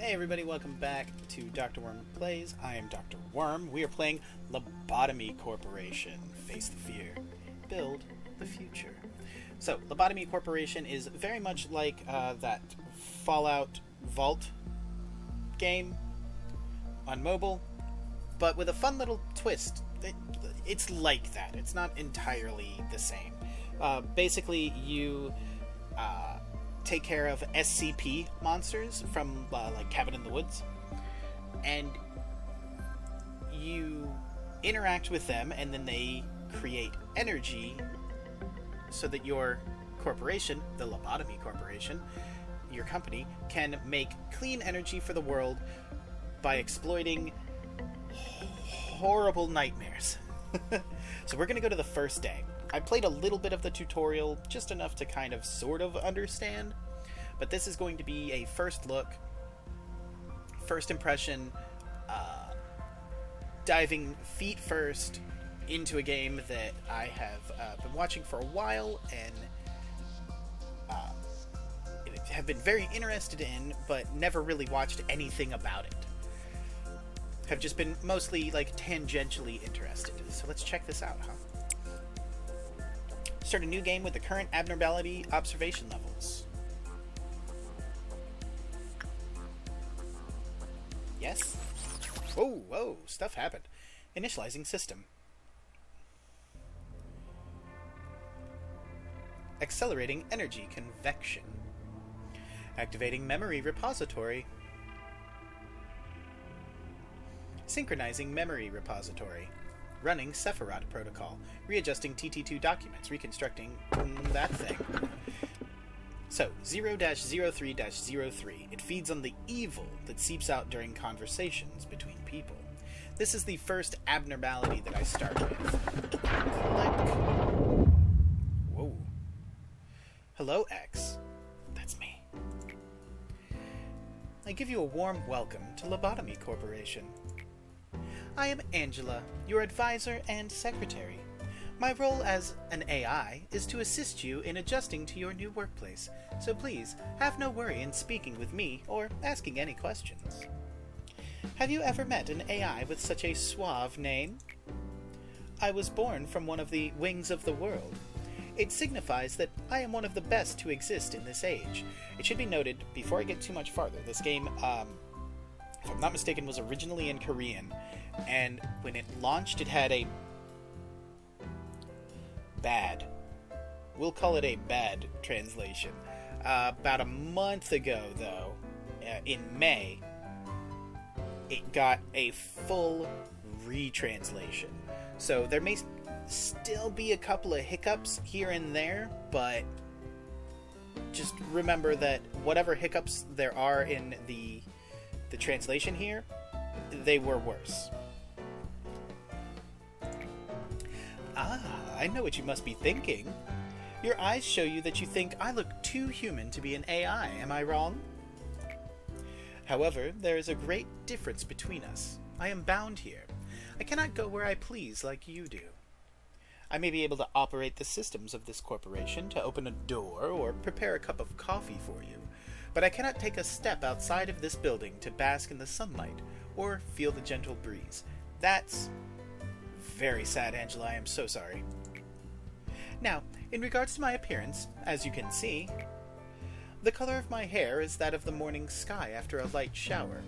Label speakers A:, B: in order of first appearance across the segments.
A: Hey everybody, welcome back to Dr. Worm Plays. I am Dr. Worm. We are playing Lobotomy Corporation. Face the fear. Build the future. So, Lobotomy Corporation is very much like that Fallout Vault game on mobile, but with a fun little twist. It's like that. It's not entirely the same. Basically, you take care of SCP monsters from like Cabin in the Woods, and you interact with them, and then they create energy so that your corporation, the Lobotomy Corporation, your company, can make clean energy for the world by exploiting horrible nightmares. So we're going to go to the first day. I played a little bit of the tutorial, just enough to kind of sort of understand, but this is going to be a first look, first impression, diving feet first into a game that I have been watching for a while and have been very interested in, but never really watched anything about it. Have just been mostly like tangentially interested. So let's check this out, huh? Start a new game with the current abnormality observation levels. Yes? Whoa, stuff happened. Initializing system. Accelerating energy convection. Activating memory repository. Synchronizing memory repository. Running Sephiroth protocol. Readjusting TT2 documents. Reconstructing that thing. So, 0-03-03. It feeds on the evil that seeps out during conversations between people. This is the first abnormality that I start with. Click. Whoa. Hello, X. That's me. I give you a warm welcome to Lobotomy Corporation. I am Angela, your advisor and secretary. My role as an AI is to assist you in adjusting to your new workplace, so please have no worry in speaking with me or asking any questions. Have you ever met an AI with such a suave name? I was born from one of the wings of the world. It signifies that I am one of the best to exist in this age. It should be noted, before I get too much farther, this game, if I'm not mistaken, was originally in Korean, and when it launched, it had a bad, we'll call it a bad translation. About a month ago, though, in May, it got a full retranslation. So there may still be a couple of hiccups here and there, but just remember that whatever hiccups there are in the translation here, they were worse. I know what you must be thinking. Your eyes show you that you think I look too human to be an AI, am I wrong? However, there is a great difference between us. I am bound here. I cannot go where I please like you do. I may be able to operate the systems of this corporation, to open a door or prepare a cup of coffee for you, but I cannot take a step outside of this building to bask in the sunlight or feel the gentle breeze. That's very sad, Angela. I am so sorry. Now, in regards to my appearance, as you can see, the color of my hair is that of the morning sky after a light shower.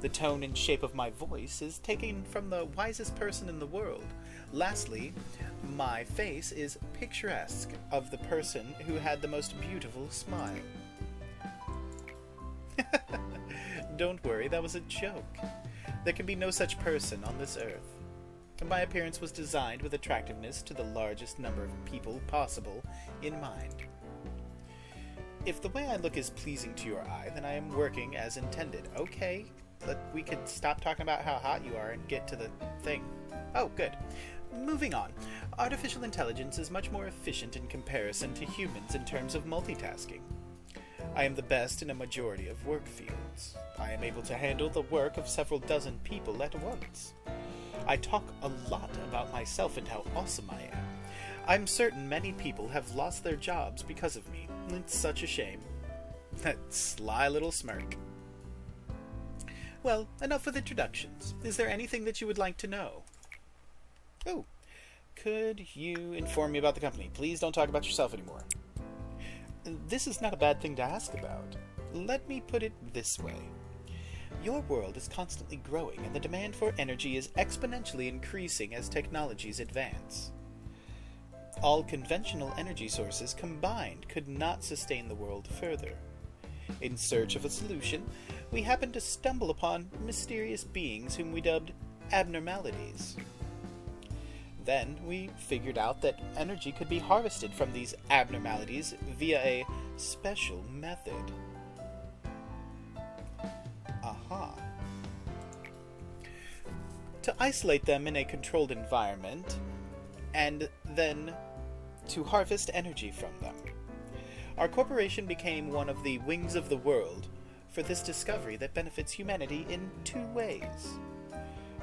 A: The tone and shape of my voice is taken from the wisest person in the world. Lastly, my face is picturesque of the person who had the most beautiful smile. Don't worry, that was a joke. There can be no such person on this earth. My appearance was designed with attractiveness to the largest number of people possible in mind. If the way I look is pleasing to your eye, then I am working as intended. Okay, we could stop talking about how hot you are and get to the thing. Oh, good. Moving on. Artificial intelligence is much more efficient in comparison to humans in terms of multitasking. I am the best in a majority of work fields. I am able to handle the work of several dozen people at once. I talk a lot about myself and how awesome I am. I'm certain many people have lost their jobs because of me. It's such a shame. That sly little smirk. Well, enough with introductions. Is there anything that you would like to know? Oh, could you inform me about the company? Please don't talk about yourself anymore. This is not a bad thing to ask about. Let me put it this way. Your world is constantly growing, and the demand for energy is exponentially increasing as technologies advance. All conventional energy sources combined could not sustain the world further. In search of a solution, we happened to stumble upon mysterious beings whom we dubbed abnormalities. Then we figured out that energy could be harvested from these abnormalities via a special method. Aha. To isolate them in a controlled environment, and then to harvest energy from them. Our corporation became one of the wings of the world for this discovery that benefits humanity in two ways.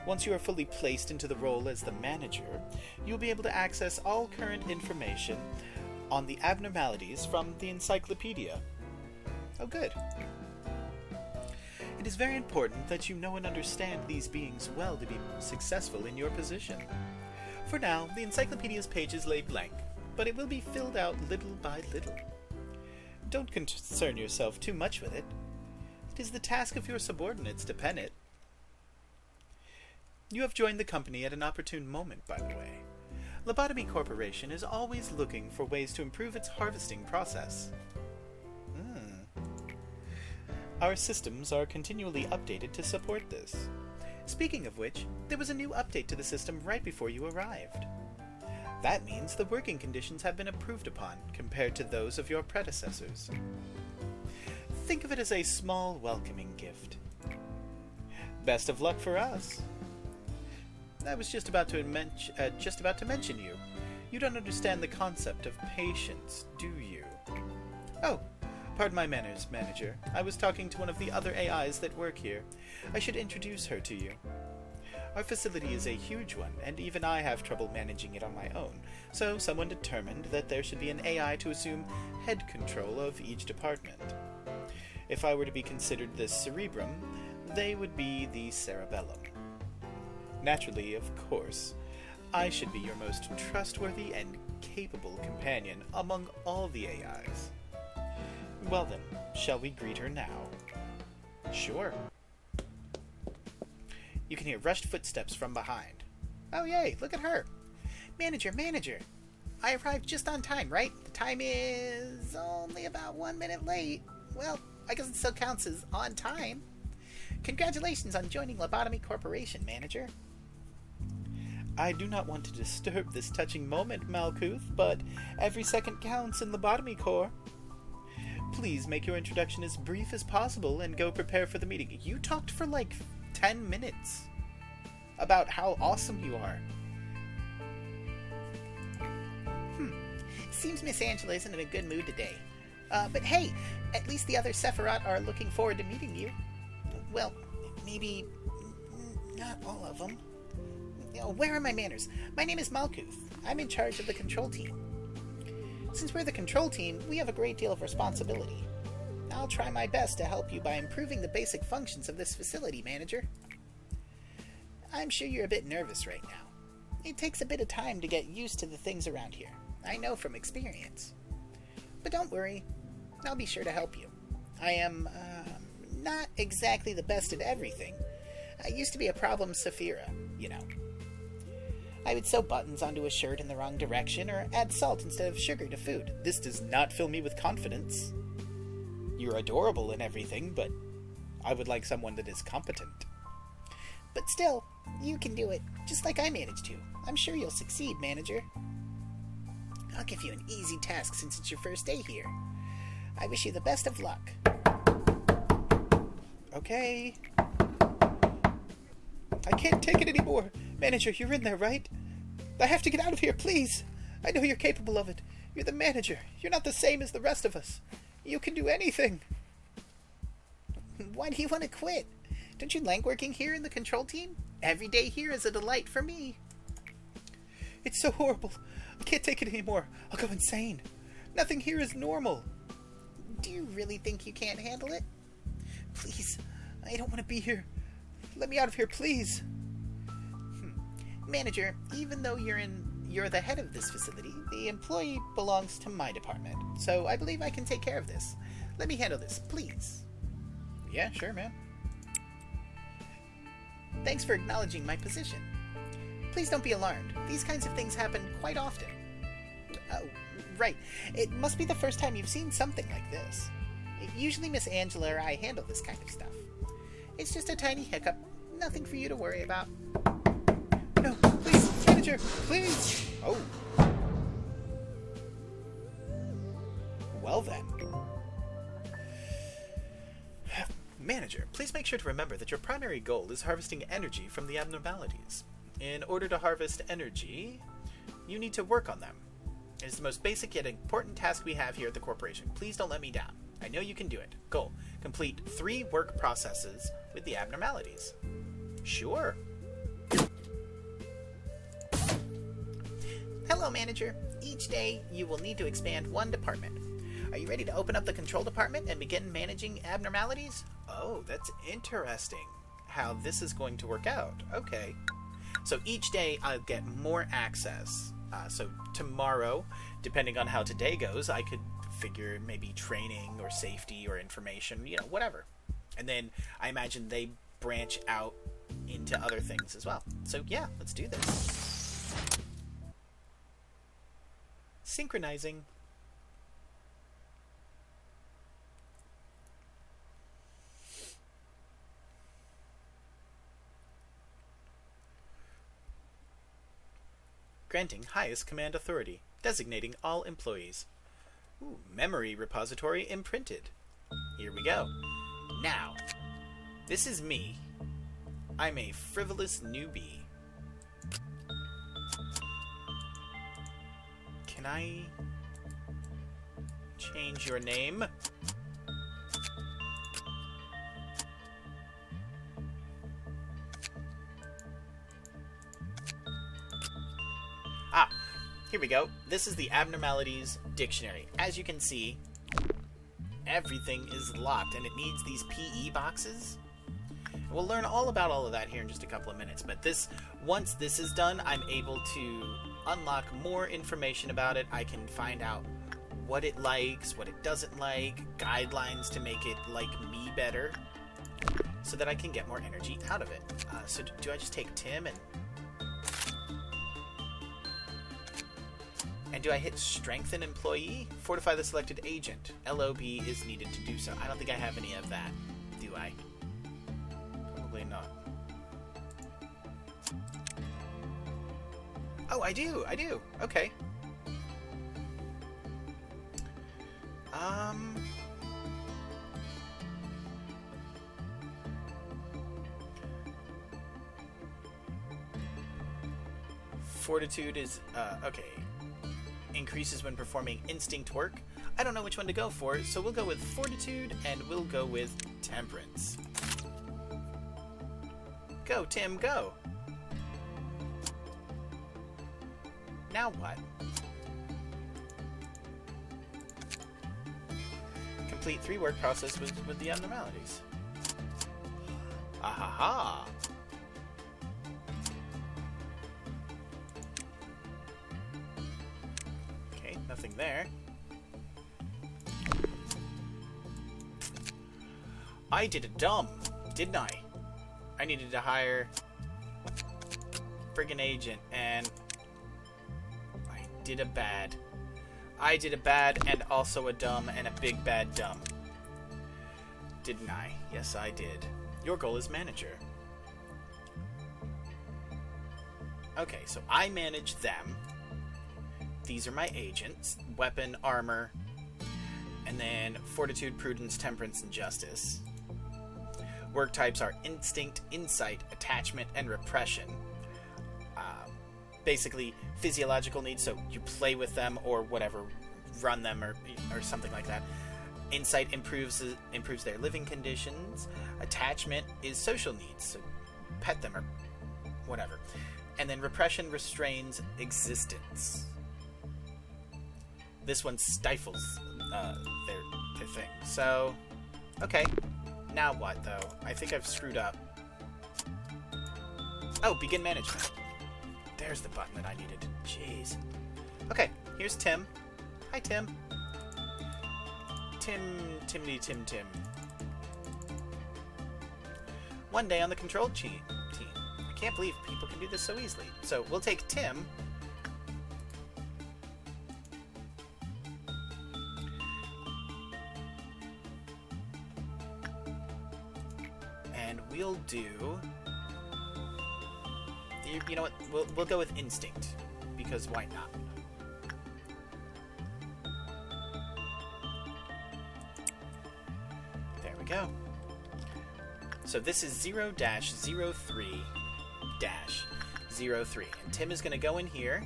A: Once you are fully placed into the role as the manager, you'll be able to access all current information on the abnormalities from the encyclopedia. Oh, good. It is very important that you know and understand these beings well to be successful in your position. For now, the encyclopedia's pages lay blank, but it will be filled out little by little. Don't concern yourself too much with it. It is the task of your subordinates to pen it. You have joined the company at an opportune moment, by the way. Lobotomy Corporation is always looking for ways to improve its harvesting process. Our systems are continually updated to support this. Speaking of which, there was a new update to the system right before you arrived. That means the working conditions have been improved upon compared to those of your predecessors. Think of it as a small welcoming gift. Best of luck for us. I was just about to mention you. You don't understand the concept of patience, do you? Oh, pardon my manners, manager. I was talking to one of the other AIs that work here. I should introduce her to you. Our facility is a huge one, and even I have trouble managing it on my own, so someone determined that there should be an AI to assume head control of each department. If I were to be considered the cerebrum, they would be the cerebellum. Naturally, of course, I should be your most trustworthy and capable companion among all the AIs. Well then, shall we greet her now? Sure. You can hear rushed footsteps from behind. Oh yay, look at her. Manager, I arrived just on time, right? The time is only about 1 minute late. Well, I guess it still counts as on time. Congratulations on joining Lobotomy Corporation, manager. I do not want to disturb this touching moment, Malkuth, but every second counts in Lobotomy Corps. Please make your introduction as brief as possible and go prepare for the meeting. You talked for like 10 minutes about how awesome you are. Seems Miss Angela isn't in a good mood today. But hey, at least the other Sephiroth are looking forward to meeting you. Well, maybe not all of them. Where are my manners? My name is Malkuth. I'm in charge of the control team. Since we're the control team, we have a great deal of responsibility. I'll try my best to help you by improving the basic functions of this facility, manager. I'm sure you're a bit nervous right now. It takes a bit of time to get used to the things around here. I know from experience. But don't worry, I'll be sure to help you. I am, not exactly the best at everything. I used to be a problem Saphira, you know. I would sew buttons onto a shirt in the wrong direction or add salt instead of sugar to food. This does not fill me with confidence. You're adorable and everything, but I would like someone that is competent. But still, you can do it, just like I managed to. I'm sure you'll succeed, manager. I'll give you an easy task since it's your first day here. I wish you the best of luck. Okay. I can't take it anymore. Manager, you're in there, right? I have to get out of here, please. I know you're capable of it. You're the manager. You're not the same as the rest of us. You can do anything. Why do you want to quit? Don't you like working here in the control team? Every day here is a delight for me. It's so horrible. I can't take it anymore. I'll go insane. Nothing here is normal. Do you really think you can't handle it? Please, I don't want to be here. Let me out of here, please. Manager, even though you're the head of this facility, the employee belongs to my department, so I believe I can take care of this. Let me handle this, please. Yeah, sure, man. Thanks for acknowledging my position. Please don't be alarmed. These kinds of things happen quite often. Oh, right. It must be the first time you've seen something like this. Usually Miss Angela or I handle this kind of stuff. It's just a tiny hiccup. Nothing for you to worry about. No, please, manager, please! Oh. Well then. Manager, please make sure to remember that your primary goal is harvesting energy from the abnormalities. In order to harvest energy, you need to work on them. It is the most basic yet important task we have here at the corporation. Please don't let me down. I know you can do it. Goal: complete 3 work processes with the abnormalities. Sure. Hello, Manager. Each day, you will need to expand 1 department. Are you ready to open up the control department and begin managing abnormalities? Oh, that's interesting how this is going to work out. Okay. So each day, I'll get more access. So tomorrow, depending on how today goes, I could figure maybe training or safety or information, whatever. And then I imagine they branch out into other things as well. So yeah, let's do this. Synchronizing. Granting highest command authority. Designating all employees. Ooh, memory repository imprinted. Here we go. Now, this is me. I'm a frivolous newbie. Can I change your name? Here we go. This is the Abnormalities Dictionary. As you can see, everything is locked, and it needs these PE boxes. We'll learn all about all of that here in just a couple of minutes, but once this is done, I'm able to unlock more information about it. I can find out what it likes, what it doesn't like, guidelines to make it like me better, so that I can get more energy out of it. So do I just take Tim and do I hit strengthen employee? Fortify the selected agent. LOB is needed to do so. I don't think I have any of that, do I? Probably not. Oh, I do. Okay. Fortitude is, okay. Increases when performing instinct work. I don't know which one to go for, so we'll go with Fortitude, and we'll go with Temperance. Go, Tim, go! Now what? Complete 3 work process with the abnormalities. Ahaha! Nothing there. I did a dumb, didn't I? I needed to hire friggin' agent, and I did a bad. I did a bad and also a dumb and a big bad dumb. Didn't I? Yes, I did. Your goal is manager. Okay, so I manage them. These are my agents. Weapon, armor, and then fortitude, prudence, temperance, and justice. Work types are instinct, insight, attachment, and repression. Basically, physiological needs, so you play with them or whatever, run them or something like that. Insight improves their living conditions. Attachment is social needs, so pet them or whatever. And then repression restrains existence. This one stifles their thing. So, okay. Now what, though? I think I've screwed up. Oh, begin management. There's the button that I needed. Jeez. Okay, here's Tim. Hi, Tim. Tim. One day on the control team. I can't believe people can do this so easily. So we'll take Tim. And we'll do... You know what? We'll go with instinct. Because why not? There we go. So this is 0-03-03. And Tim is going to go in here.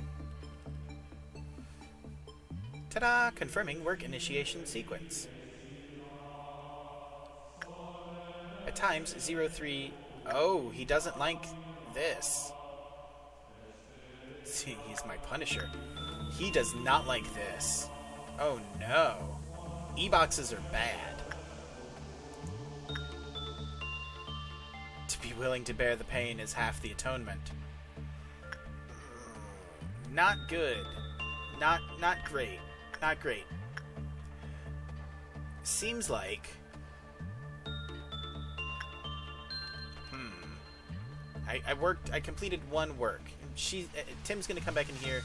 A: Ta-da! Confirming work initiation sequence. At times, 03... Oh, he doesn't like this. See, he's my Punisher. He does not like this. Oh no. E-boxes are bad. To be willing to bear the pain is half the atonement. Not good. Not great. Not great. Seems like... I completed one work. Tim's gonna come back in here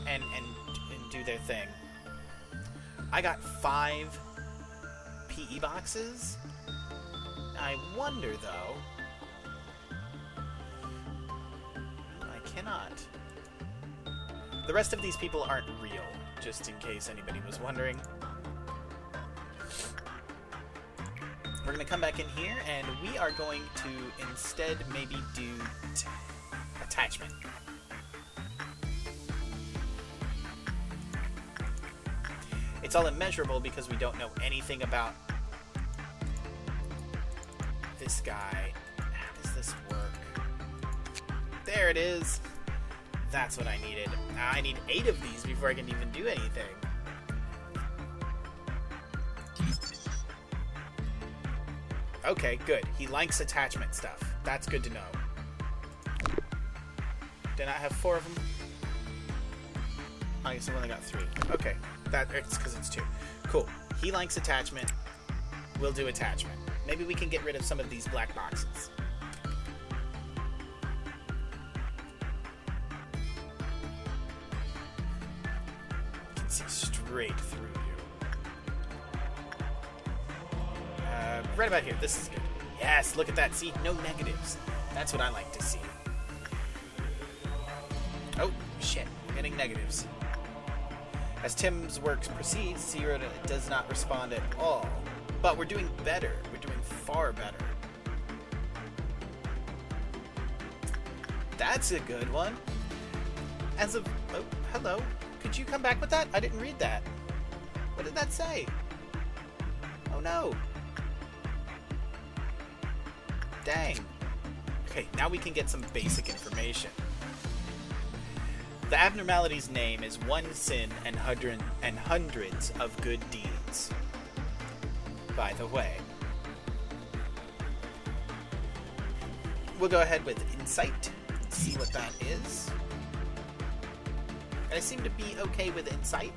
A: and do their thing. I got 5 PE boxes. I wonder though. I cannot. The rest of these people aren't real, just in case anybody was wondering. We're gonna come back in here and we are going to instead maybe do attachment. It's all immeasurable because we don't know anything about this guy. How does this work? There it is. That's what I needed. Now I need 8 of these before I can even do anything. Okay, good. He likes attachment stuff. That's good to know. Did I have 4 of them? I guess I've only got 3. Okay. It's because it's 2. Cool. He likes attachment. We'll do attachment. Maybe we can get rid of some of these black boxes. I can see straight through you. Right about here. This is good. Yes, look at that. See? No negatives. That's what I like to see. Oh, shit. We're getting negatives. As Tim's work proceeds, 0 does not respond at all. But we're doing better. We're doing far better. That's a good one. As of... Oh, hello. Could you come back with that? I didn't read that. What did that say? Oh, no. Dang. Okay, now we can get some basic information. The abnormality's name is one sin and hundreds of good deeds. By the way. We'll go ahead with insight. See what that is. I seem to be okay with insight.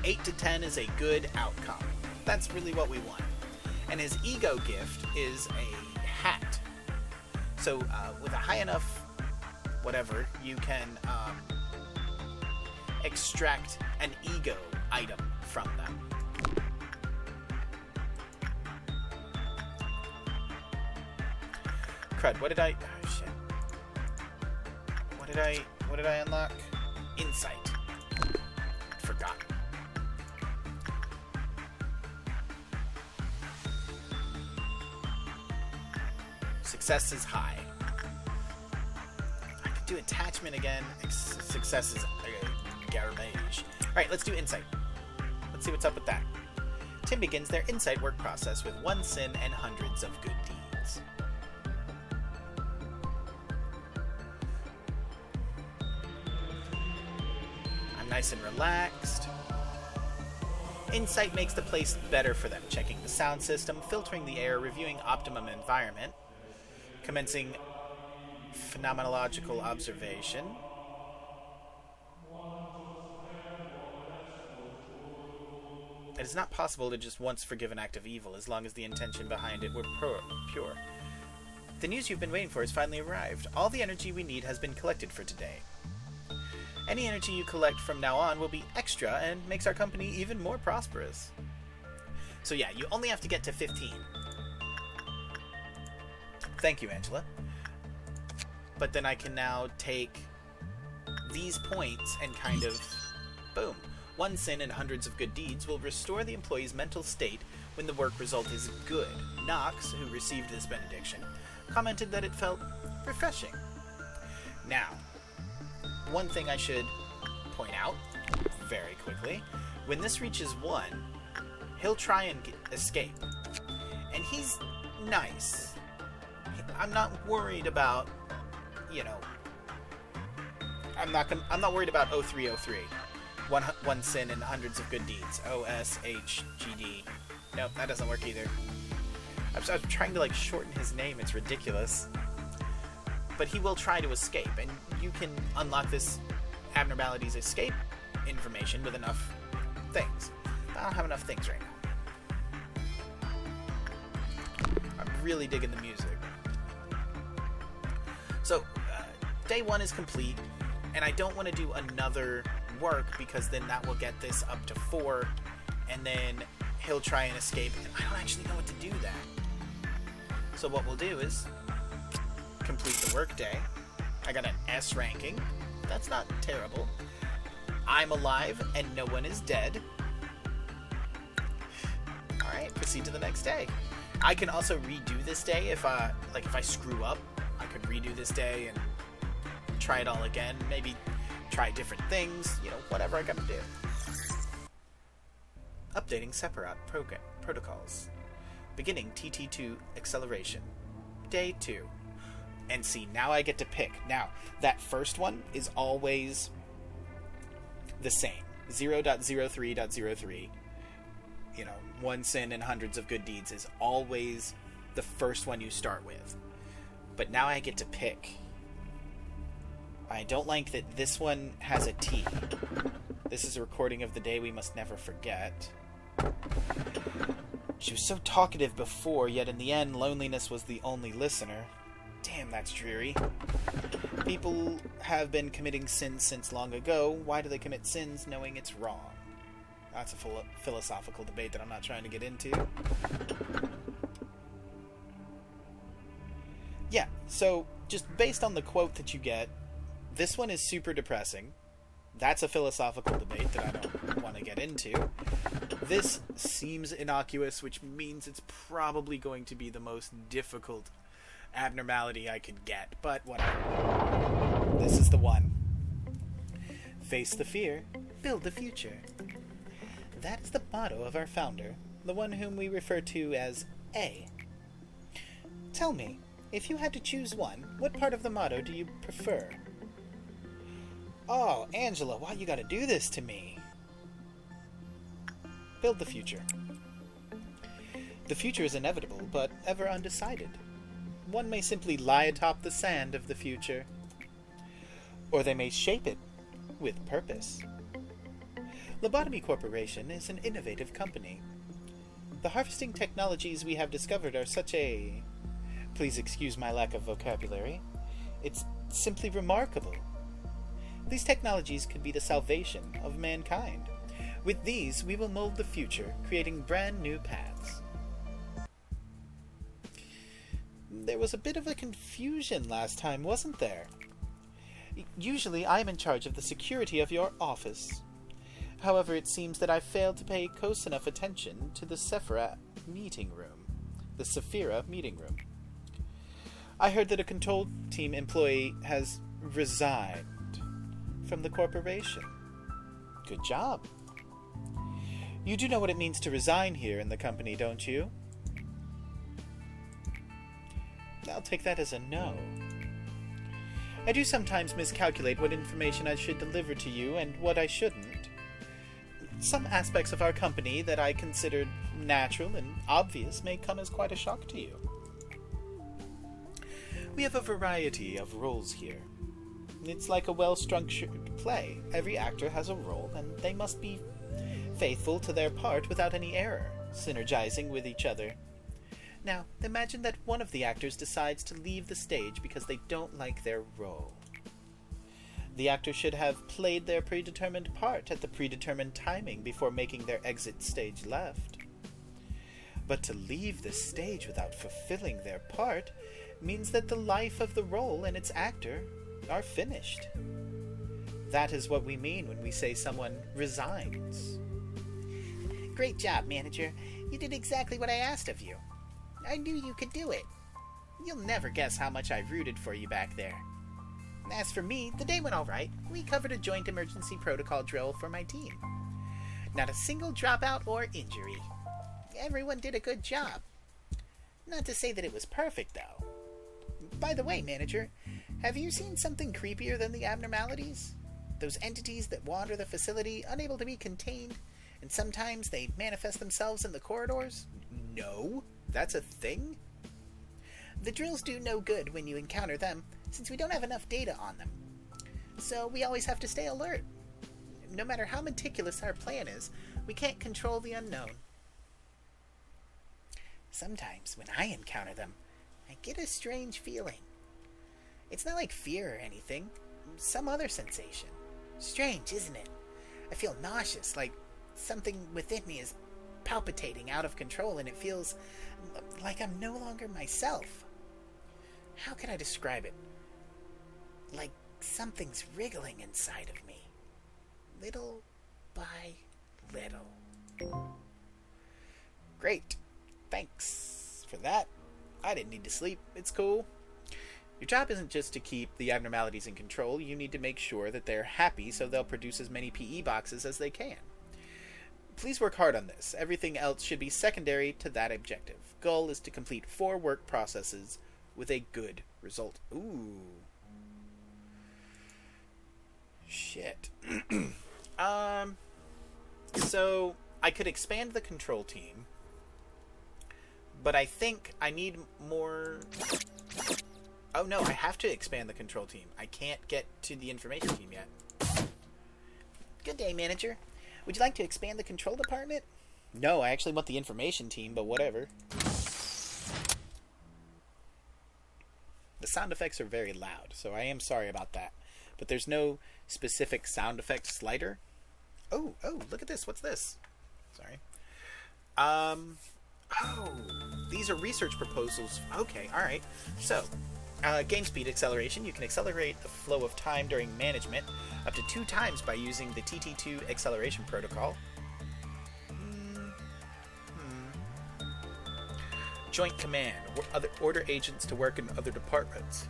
A: Eight to 10 is a good outcome. That's really what we want. And his ego gift is a hat. So with a high enough whatever, you can extract an ego item from them. Crud, what did I... Oh, shit. What did I unlock? Insight. Forgot. Success is high. I could do attachment again. Success is garbage. Alright, let's do insight. Let's see what's up with that. Tim begins their insight work process with one sin and hundreds of good deeds. I'm nice and relaxed. Insight makes the place better for them, checking the sound system, filtering the air, reviewing optimum environment, commencing phenomenological observation. It is not possible to just once forgive an act of evil as long as the intention behind it were pure. The news you've been waiting for has finally arrived. All the energy we need has been collected for today. Any energy you collect from now on will be extra and makes our company even more prosperous. So yeah, you only have to get to 15. Thank you, Angela. But then I can now take these points and kind of... boom. One sin and hundreds of good deeds will restore the employee's mental state when the work result is good. Knox, who received this benediction, commented that it felt refreshing. Now, one thing I should point out very quickly, when this reaches 1, he'll try and escape. And he's nice. I'm not worried about, I'm not worried about 0303. One sin and hundreds of good deeds. OSHGD. Nope, that doesn't work either. I'm trying to shorten his name. It's ridiculous. But he will try to escape, and you can unlock this abnormalities escape information with enough things. I don't have enough things right now. I'm really digging the music. So, day 1 is complete, and I don't want to do another work because then that will get this up to 4, and then he'll try and escape, and I don't actually know what to do that. So what we'll do is complete the work day. I got an S ranking. That's not terrible. I'm alive and no one is dead. Alright, proceed to the next day. I can also redo this day if I screw up. I could redo this day and try it all again. Maybe try different things, whatever I gotta do. Updating separate protocols. Beginning TT2 acceleration. Day 2. And see, now I get to pick. Now, that first one is always the same. 0.03.03. One sin and hundreds of good deeds is always the first one you start with. But now I get to pick. I don't like that this one has a T. This is a recording of the day we must never forget. She was so talkative before, yet in the end, loneliness was the only listener. Damn, that's dreary. People have been committing sins since long ago. Why do they commit sins knowing it's wrong? That's a philosophical debate that I'm not trying to get into. Yeah, so just based on the quote that you get, this one is super depressing. That's a philosophical debate that I don't want to get into. This seems innocuous, which means it's probably going to be the most difficult abnormality I could get, but whatever. This is the one. Face the fear, build the future. That is the motto of our founder, the one whom we refer to as A. Tell me, if you had to choose one, what part of the motto do you prefer? Oh, Angela, why you gotta do this to me? Build the future. The future is inevitable, but ever undecided. One may simply lie atop the sand of the future, or they may shape it with purpose. Lobotomy Corporation is an innovative company. The harvesting technologies we have discovered are such a... Please excuse my lack of vocabulary. It's simply remarkable. These technologies could be the salvation of mankind. With these, we will mold the future, creating brand new paths. There was a bit of a confusion last time, wasn't there? Usually I am in charge of the security of your office. However, it seems that I failed to pay close enough attention to the Sephira meeting room. The Sephira meeting room. I heard that a control team employee has resigned from the corporation. Good job. You do know what it means to resign here in the company, don't you? I'll take that as a no. I do sometimes miscalculate what information I should deliver to you and what I shouldn't. Some aspects of our company that I considered natural and obvious may come as quite a shock to you. We have a variety of roles here. It's like a well-structured play. Every actor has a role, and they must be faithful to their part without any error, synergizing with each other. Now, imagine that one of the actors decides to leave the stage because they don't like their role. The actor should have played their predetermined part at the predetermined timing before making their exit stage left. But to leave the stage without fulfilling their part means that the life of the role and its actor are finished. That is what we mean when we say someone resigns.
B: Great job, manager. You did exactly what I asked of you. I knew you could do it. You'll never guess how much I rooted for you back there. As for me, the day went all right. We covered a joint emergency protocol drill for my team. Not a single dropout or injury. Everyone did a good job. Not to say that it was perfect, though. By the way, manager, have you seen something creepier than the abnormalities? Those entities that wander the facility, unable to be contained, and sometimes they manifest themselves in the corridors?
A: No, that's a thing?
B: The drills do no good when you encounter them, since we don't have enough data on them. So we always have to stay alert. No matter how meticulous our plan is, we can't control the unknown. Sometimes, when I encounter them, I get a strange feeling. It's not like fear or anything, some other sensation. Strange, isn't it? I feel nauseous, like something within me is palpitating out of control, and it feels like I'm no longer myself. How can I describe it? Like something's wriggling inside of me, little by little.
A: Great. Thanks for that. I didn't need to sleep. It's cool. Your job isn't just to keep the abnormalities in control. You need to make sure that they're happy so they'll produce as many PE boxes as they can. Please work hard on this. Everything else should be secondary to that objective. Goal is to complete 4 work processes with a good result. Ooh. Shit. So I could expand the control team, but I think I need more... Oh no, I have to expand the control team. I can't get to the information team yet.
B: Good day, manager. Would you like to expand the control department?
A: No, I actually want the information team, but whatever. The sound effects are very loud, so I am sorry about that. But there's no specific sound effect slider. Oh, look at this. What's this? Sorry. Oh, these are research proposals. Okay, alright. So, game speed acceleration. You can accelerate the flow of time during management up to 2 times by using the TT2 acceleration protocol. Joint command. Order agents to work in other departments.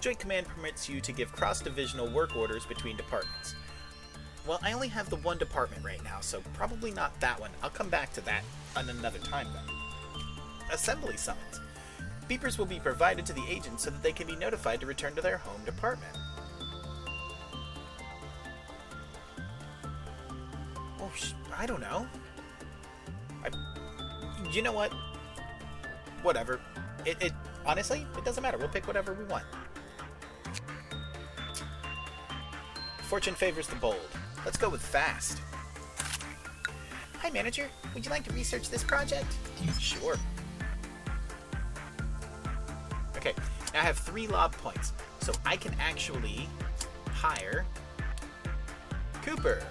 A: Joint command permits you to give cross-divisional work orders between departments. Well, I only have the one department right now, so probably not that one. I'll come back to that on another time, though. Assembly summons. Beepers will be provided to the agents so that they can be notified to return to their home department. Oh, I don't know. You know what? Whatever. It honestly, it doesn't matter. We'll pick whatever we want. Fortune favors the bold. Let's go with fast.
B: Hi, manager. Would you like to research this project?
A: Sure. Okay, now I have 3 lob points, so I can actually hire Cooper.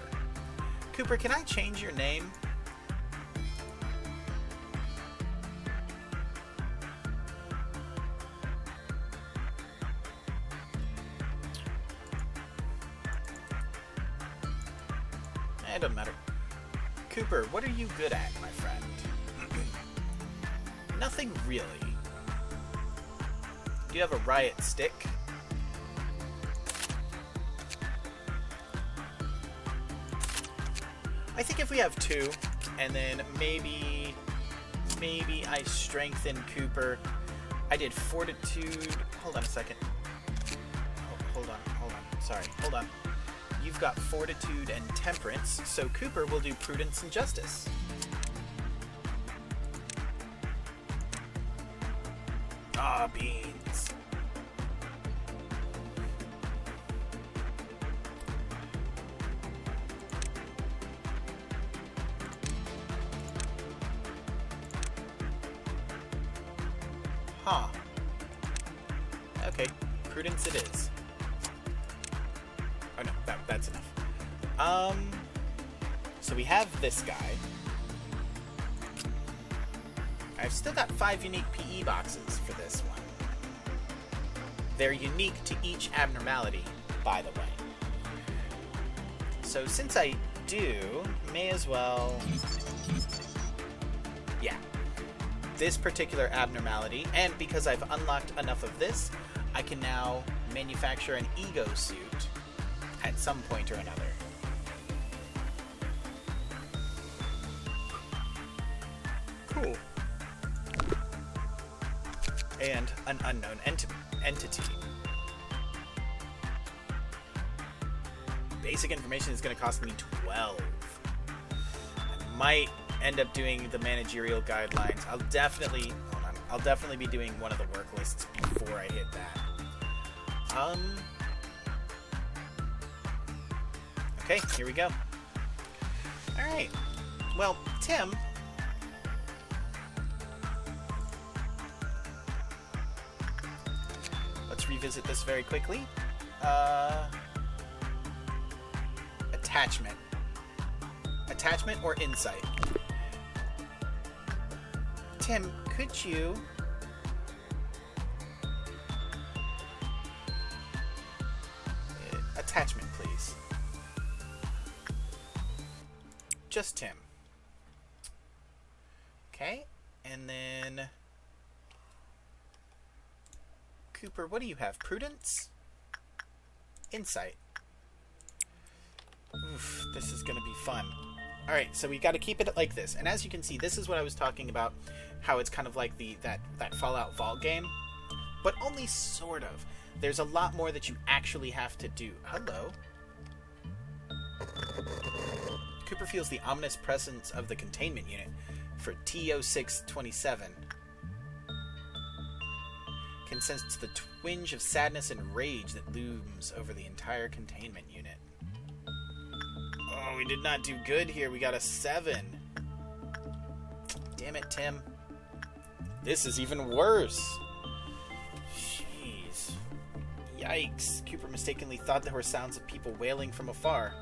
A: Cooper, can I change your name? It doesn't matter. Cooper, what are you good at, my friend? Nothing really. Do you have a riot stick? I think if we have 2, and then maybe I strengthen Cooper. I did fortitude. Hold on a second. Hold on. Sorry, hold on. you've got fortitude and temperance, so Cooper will do prudence and justice. Ah, beans. Huh. Okay, prudence it is. Oh no, that's enough. So we have this guy. I've still got 5 unique PE boxes for this one. They're unique to each abnormality, by the way. So since I do, may as well... Yeah. This particular abnormality, and because I've unlocked enough of this, I can now manufacture an ego suit at some point or another. Cool. And an unknown entity. Basic information is going to cost me 12. I might end up doing the managerial guidelines. I'll definitely be doing one of the work lists before I hit that. Okay, here we go. Alright. Well, Tim... Let's revisit this very quickly. Attachment. Attachment or insight? Tim, could you... Attachment, please. Just Tim. Okay, and then... Cooper, what do you have? Prudence? Insight. Oof, this is gonna be fun. Alright, so we gotta keep it like this. And as you can see, this is what I was talking about, how it's kind of like that Fallout Vault game. But only sort of. There's a lot more that you actually have to do. Hello. Cooper feels the ominous presence of the containment unit for T0627. Can sense the twinge of sadness and rage that looms over the entire containment unit. Oh, we did not do good here. We got a 7. Damn it, Tim. This is even worse. Jeez. Yikes. Cooper mistakenly thought there were sounds of people wailing from afar.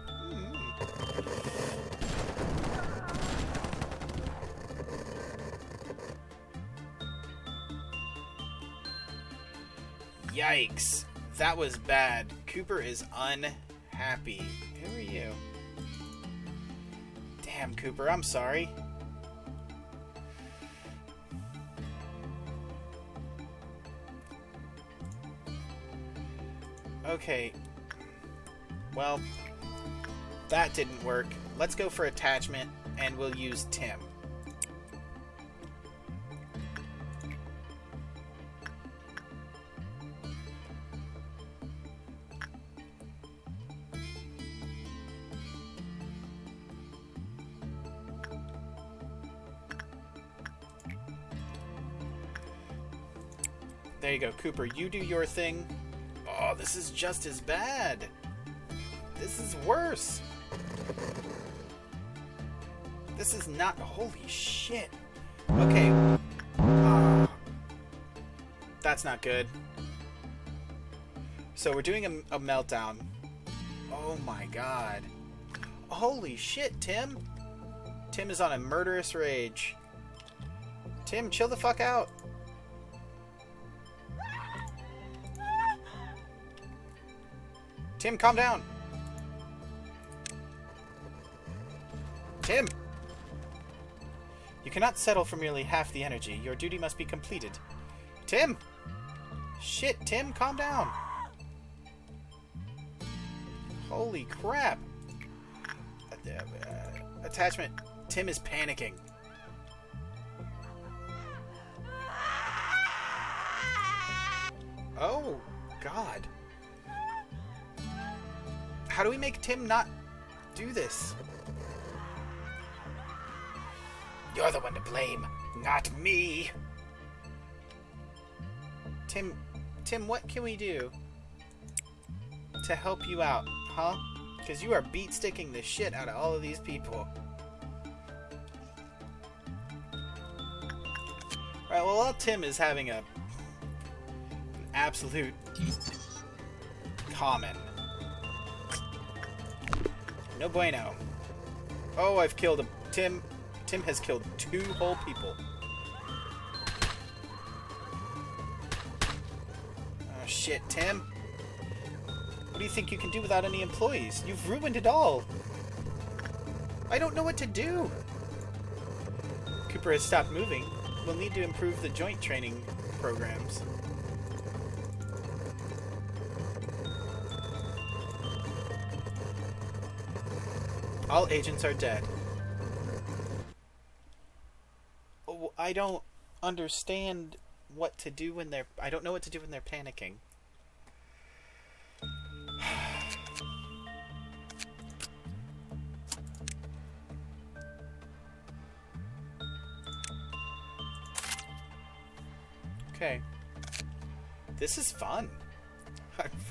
A: Yikes. That was bad. Cooper is unhappy. Who are you? Damn, Cooper, I'm sorry. Okay. Well, that didn't work. Let's go for attachment, and we'll use Tim. There you go, Cooper. You do your thing. Oh, this is just as bad. This is worse. This is not... Holy shit. Okay. That's not good. So we're doing a meltdown. Oh my god. Holy shit, Tim. Tim is on a murderous rage. Tim, chill the fuck out. Tim, calm down. Tim! You cannot settle for merely half the energy. Your duty must be completed. Tim! Shit, Tim, calm down. Holy crap. Attachment. Tim is panicking. Oh, God. How do we make Tim not do this?
B: You're the one to blame, not me.
A: Tim, what can we do to help you out, huh? Because you are beat-sticking the shit out of all of these people. Alright, well, while Tim is having an absolute common. No bueno. Oh, I've killed him. Tim has killed 2 whole people. Oh, shit, Tim. What do you think you can do without any employees? You've ruined it all. I don't know what to do. Cooper has stopped moving. We'll need to improve the joint training programs. All agents are dead. Oh, I don't understand what to do when they're... I don't know what to do when they're panicking. Okay. This is fun.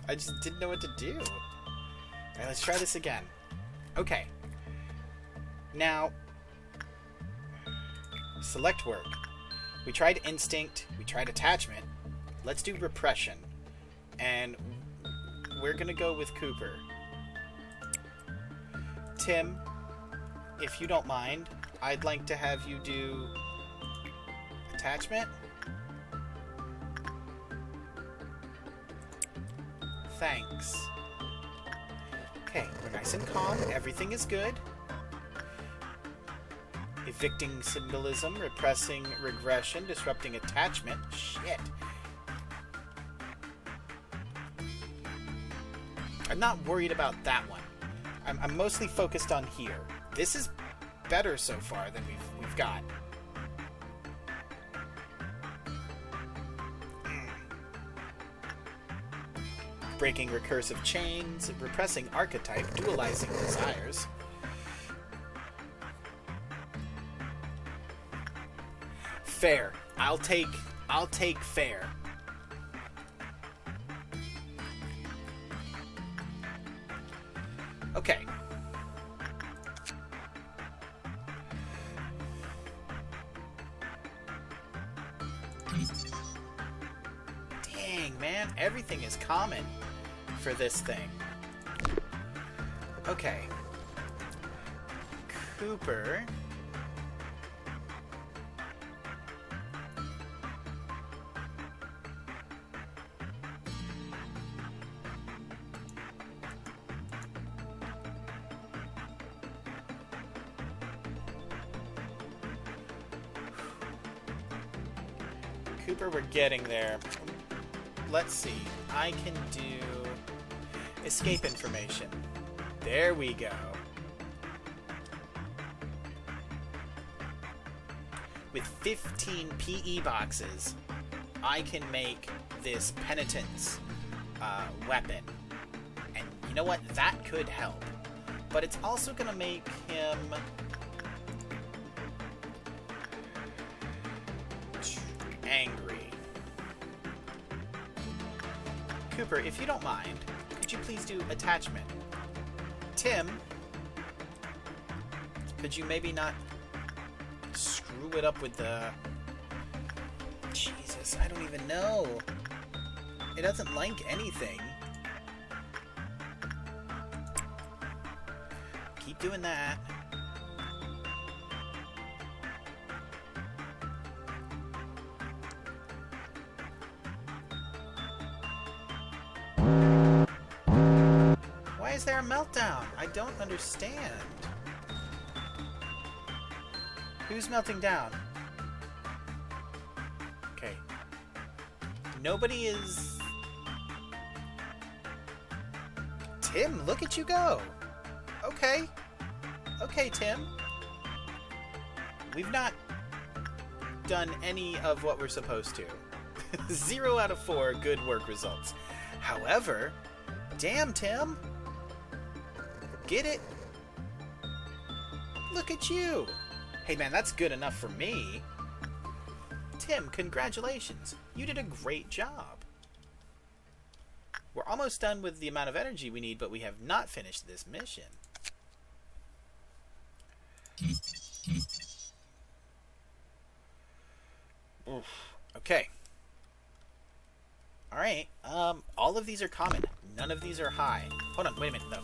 A: I just didn't know what to do. Alright, let's try this again. Okay. Now, select work. We tried instinct. We tried attachment. Let's do repression. And we're gonna go with Cooper. Tim, if you don't mind, I'd like to have you do attachment. Thanks. Okay, we're nice and calm. Everything is good. Evicting symbolism, repressing regression, disrupting attachment. Shit. I'm not worried about that one. I'm mostly focused on here. This is better so far than we've got. Breaking recursive chains, repressing archetype, dualizing desires. Fair. I'll take fair. Okay. Dang, man, everything is common for this thing. Okay. Cooper. Cooper, we're getting there. Let's see. I can do escape information. There we go. With 15 PE boxes, I can make this penitence weapon. And you know what? That could help. But it's also going to make him... angry. Cooper, if you don't mind, could you please do attachment? Tim, could you maybe not screw it up with the... Jesus, I don't even know. It doesn't like anything. Keep doing that. Why is there a meltdown? I don't understand. Who's melting down? Okay. Nobody is... Tim, look at you go! Okay. Okay, Tim. We've not done any of what we're supposed to. 0 out of 4 good work results. However, damn, Tim! Get it? Look at you! Hey man, that's good enough for me. Tim, congratulations. You did a great job. We're almost done with the amount of energy we need, but we have not finished this mission. Oof. Okay. Alright, all of these are common. None of these are high. Hold on, wait a minute, though.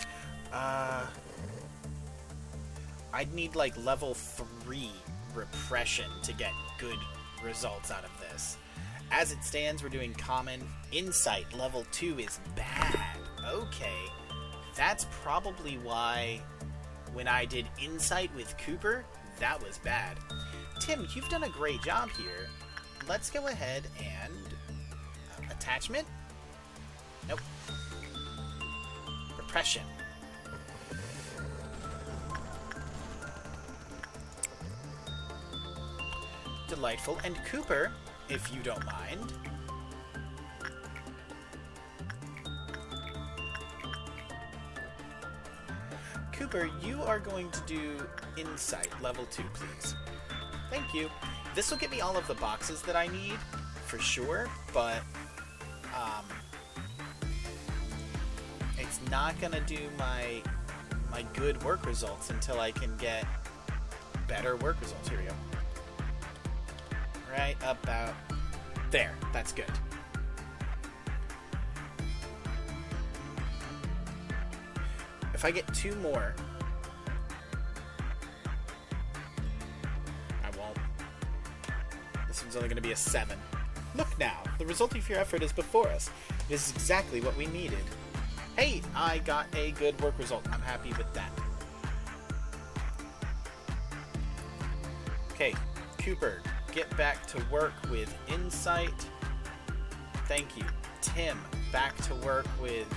A: I'd need, like, level 3 repression to get good results out of this. As it stands, we're doing common. Insight, level 2 is bad. Okay. That's probably why when I did Insight with Cooper, that was bad. Tim, you've done a great job here. Let's go ahead and... attachment? Nope. Repression. Delightful. And Cooper, if you don't mind. Cooper, you are going to do Insight, level 2, please. Thank you. This will get me all of the boxes that I need, for sure, but it's not gonna do my good work results until I can get better work results. Here we go. Right about there. That's good. If I get 2 more, I won't. This one's only going to be a 7. Look now, the result of your effort is before us. This is exactly what we needed. Hey, I got a good work result. I'm happy with that. Okay, Cooper, get back to work with Insight. Thank you. Tim, back to work with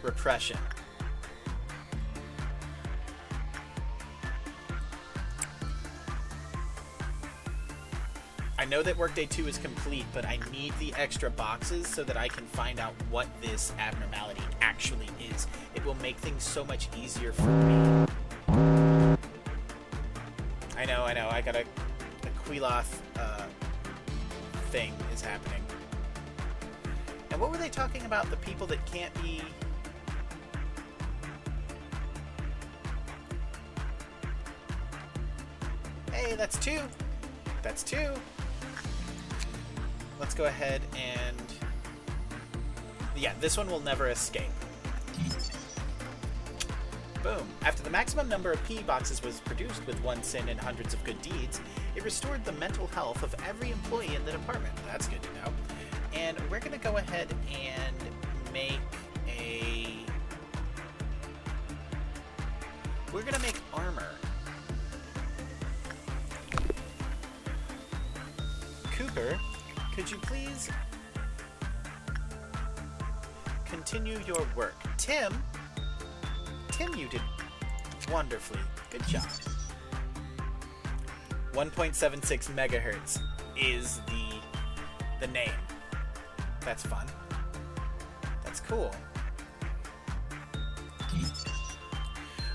A: Repression. I know that Workday 2 is complete, but I need the extra boxes so that I can find out what this abnormality actually is. It will make things so much easier for me. I know, I got a Queeloth thing is happening. And what were they talking about? The people that can't be... Hey, that's 2. That's 2. Let's go ahead and... Yeah, this one will never escape. Boom. After the maximum number of P boxes was produced with 1 sin and hundreds of good deeds, it restored the mental health of every employee in the department. That's good to know. And we're going to go ahead and make a... We're going to make armor. Cooper, could you please continue your work? Tim, you did wonderfully. Good job. 1.76 megahertz is the name. That's fun. That's cool.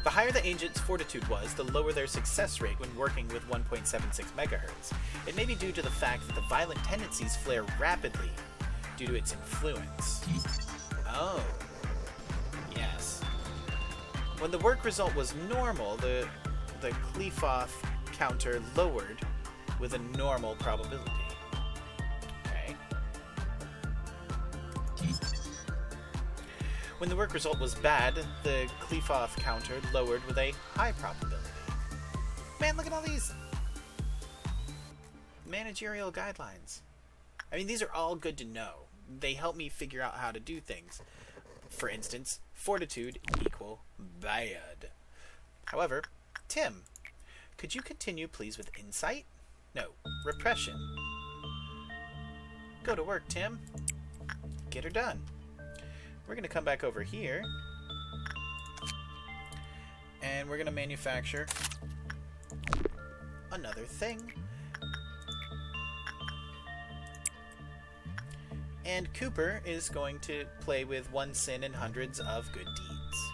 A: The higher the agent's fortitude was, the lower their success rate when working with 1.76 megahertz. It may be due to the fact that the violent tendencies flare rapidly due to its influence. Oh. Yes. When the work result was normal, the Qlifoth counter lowered with a normal probability. Okay. When the work result was bad, the Qlifoth counter lowered with a high probability. Man, look at all these managerial guidelines. I mean, these are all good to know. They help me figure out how to do things. For instance, fortitude equal bad. However, Tim, could you continue please with insight? No, repression. Go to work, Tim. Get her done. We're going to come back over here. And we're going to manufacture another thing. And Cooper is going to play with 1 sin and hundreds of good deeds.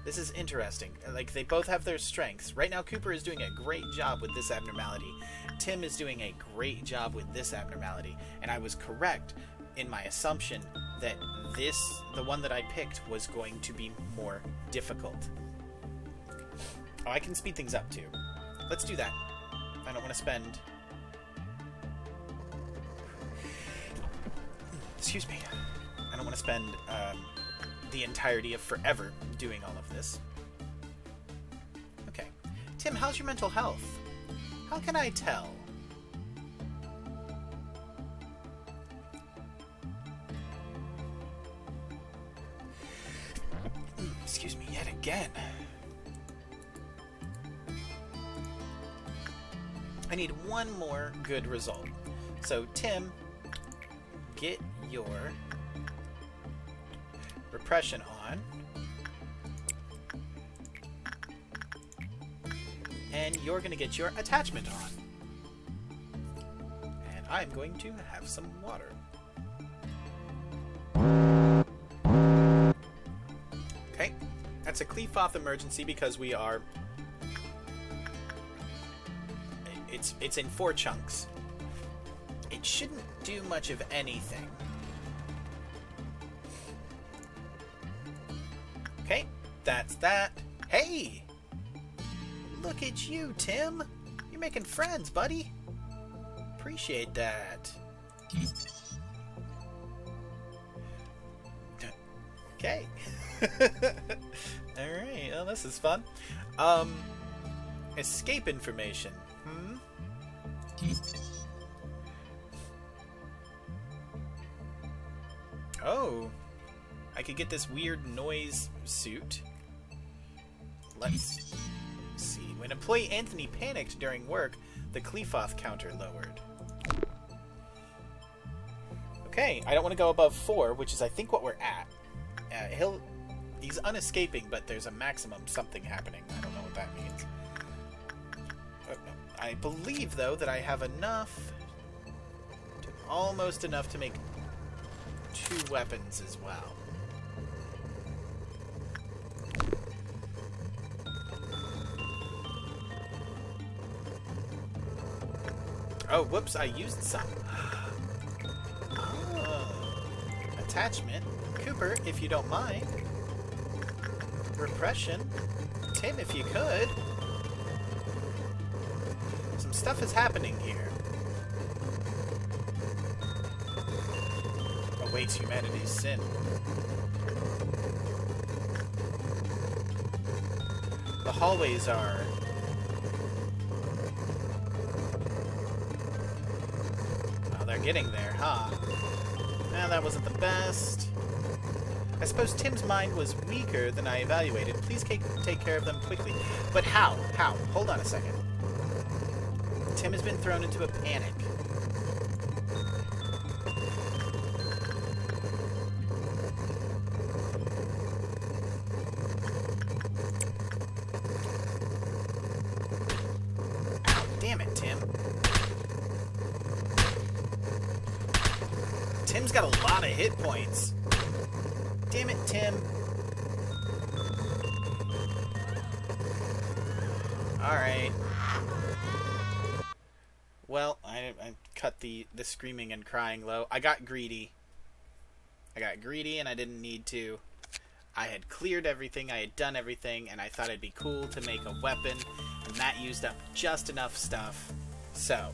A: This is interesting. Like, they both have their strengths. Right now, Cooper is doing a great job with this abnormality. Tim is doing a great job with this abnormality. And I was correct in my assumption that the one that I picked, was going to be more difficult. Oh, I can speed things up, too. Let's do that. I don't want to spend... Excuse me. I don't want to spend the entirety of forever doing all of this. Okay. Tim, how's your mental health? How can I tell? Excuse me yet again. I need one more good result. So, Tim, get your repression on. And you're going to get your attachment on. And I'm going to have some water. Okay. That's a Cleafoth emergency because we are... It's in 4 chunks. It shouldn't do much of anything. Okay, that's that. Hey! Look at you, Tim. You're making friends, buddy. Appreciate that. Okay. Alright, well, this is fun. Escape information. Oh, I could get this weird noise suit. Let's see. When employee Anthony panicked during work, the Cleafoth counter lowered. Okay, I don't want to go above 4, which is I think what we're at. He's unescaping, but there's a maximum something happening. I don't know what that means. I believe, though, that I have enough, almost enough to make 2 weapons as well. Oh, whoops, I used some. Oh. Attachment. Cooper, if you don't mind. Repression. Tim, if you could. Some stuff is happening here. Awaits humanity's sin. The hallways are... Well, they're getting there, huh? Well, that wasn't the best. I suppose Tim's mind was weaker than I evaluated. Please take care of them quickly. But how? How? Hold on a second. Tim has been thrown into a panic. Ow, damn it, Tim. Tim's got a lot of hit points. Damn it, Tim. Alright. Well, I cut the screaming and crying low. I got greedy. And I didn't need to. I had cleared everything, I had done everything, and I thought it'd be cool to make a weapon, and that used up just enough stuff. So,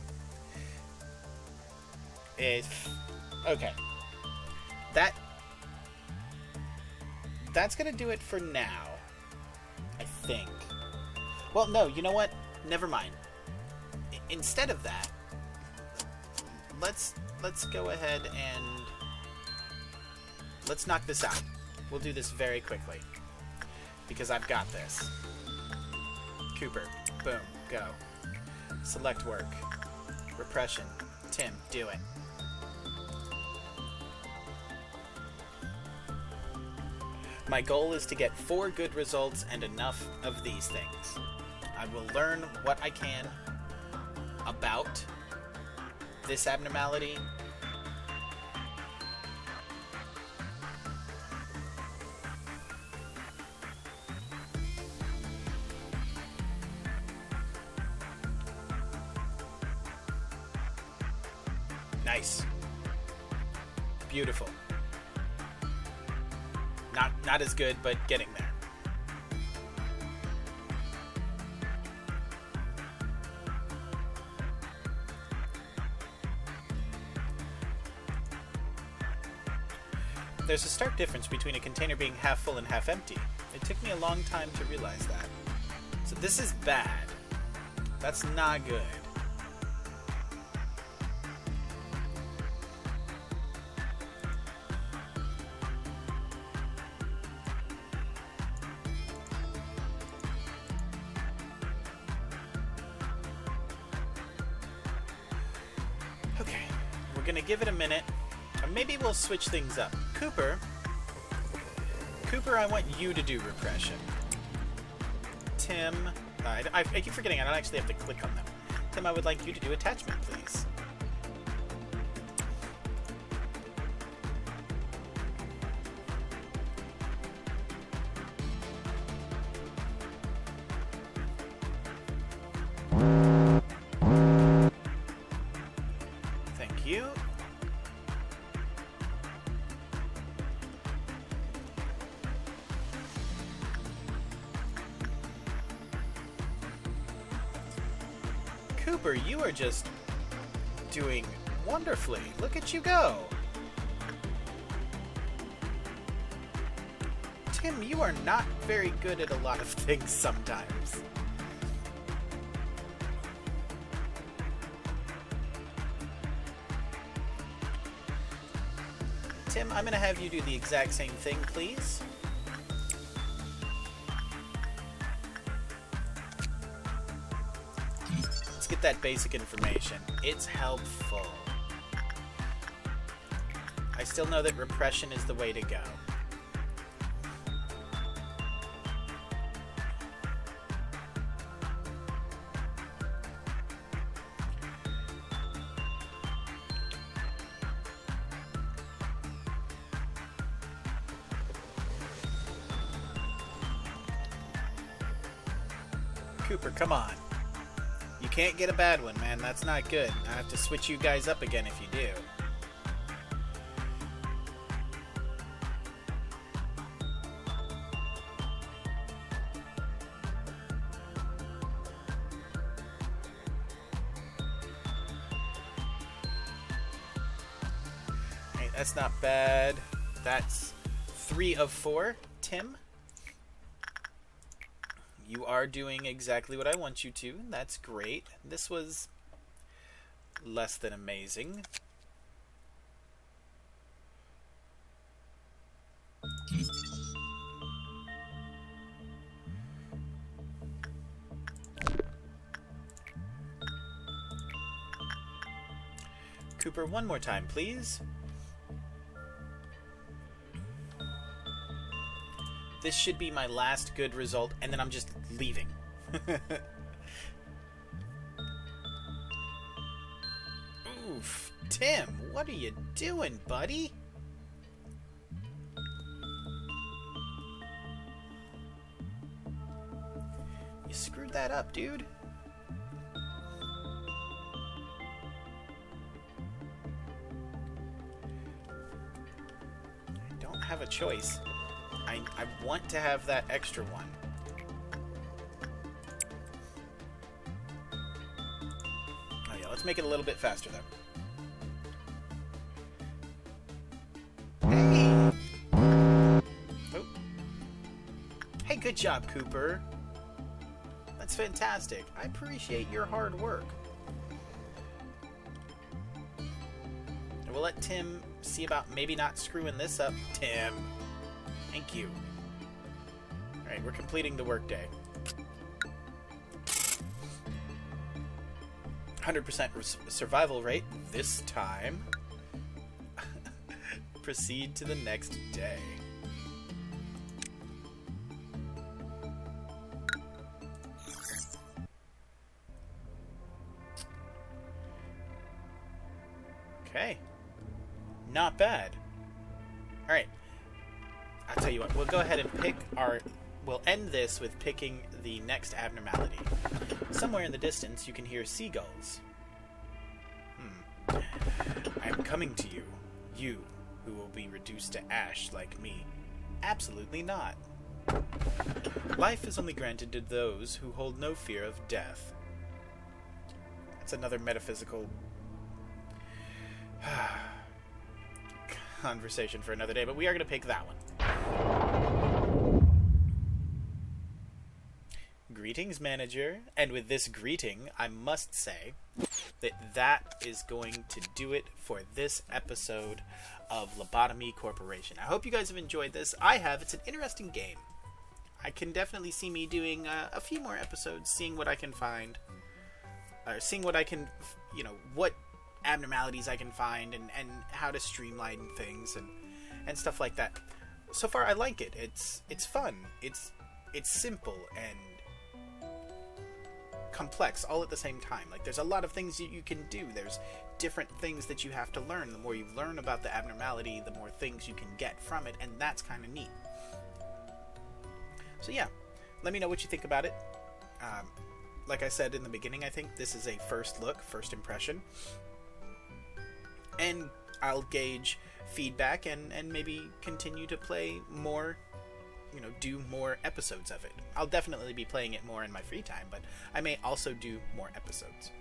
A: okay. That's gonna do it for now, I think. Well, no, you know what? Never mind. Instead of that, let's go ahead and let's knock this out. We'll do this very quickly because I've got this. Cooper, boom, go. Select work. Repression. Tim, do it. My goal is to get 4 good results and enough of these things. I will learn what I can about this abnormality. Nice. Beautiful. Not as good, but getting there. There's a stark difference between a container being half full and half empty. It took me a long time to realize that. So this is bad. That's not good. Okay, we're gonna give it a minute. Or maybe we'll switch things up. Cooper, I want you to do repression. Tim, I keep forgetting I don't actually have to click on them. Tim, I would like you to do attachment, please. Thank you. Cooper, you are just doing wonderfully. Look at you go. Tim, you are not very good at a lot of things sometimes. Tim, I'm going to have you do the exact same thing, please. Let's get that basic information. It's helpful. I still know that repression is the way to go. Cooper, come on. You can't get a bad one, man. That's not good. I have to switch you guys up again if you do. Hey, that's not bad. That's 3 of 4. Tim? You are doing exactly what I want you to. That's great. This was less than amazing. Cooper, one more time, please. This should be my last good result, and then I'm just leaving. Oof. Tim, what are you doing, buddy? You screwed that up, dude. I don't have a choice. I want to have that extra one. Oh yeah, let's make it a little bit faster though. Hey! Oh. Hey, good job, Cooper. That's fantastic. I appreciate your hard work. And we'll let Tim see about maybe not screwing this up. Tim. Thank you. Alright, we're completing the workday. 100% survival rate this time. Proceed to the next day. Not bad. Alright. I'll tell you what, we'll go ahead and we'll end this with picking the next abnormality. Somewhere in the distance, you can hear seagulls. I'm coming to you. You, who will be reduced to ash like me. Absolutely not. Life is only granted to those who hold no fear of death. That's another metaphysical conversation for another day, but we are going to pick that one. Greetings, manager. And with this greeting, I must say that is going to do it for this episode of Lobotomy Corporation. I hope you guys have enjoyed this. I have. It's an interesting game. I can definitely see me doing a few more episodes, seeing what I can find, or seeing what I can, what abnormalities I can find, and how to streamline things and stuff like that. So far, I like it. It's fun. It's simple and complex all at the same time. Like, there's a lot of things you can do. There's different things that you have to learn. The more you learn about the abnormality, the more things you can get from it, and that's kind of neat. So yeah, let me know what you think about it. Like I said in the beginning, I think this is a first look, first impression. And I'll gauge feedback and maybe continue to play more, do more episodes of it. I'll definitely be playing it more in my free time, but I may also do more episodes.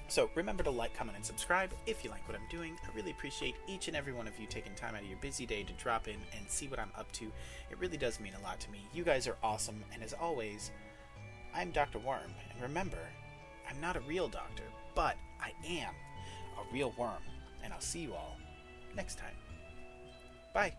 A: So remember to like, comment, and subscribe if you like what I'm doing. I really appreciate each and every one of you taking time out of your busy day to drop in and see what I'm up to. It really does mean a lot to me. You guys are awesome, and as always, I'm Dr. Worm, and remember, I'm not a real doctor, but I am a real worm, and I'll see you all next time. Bye.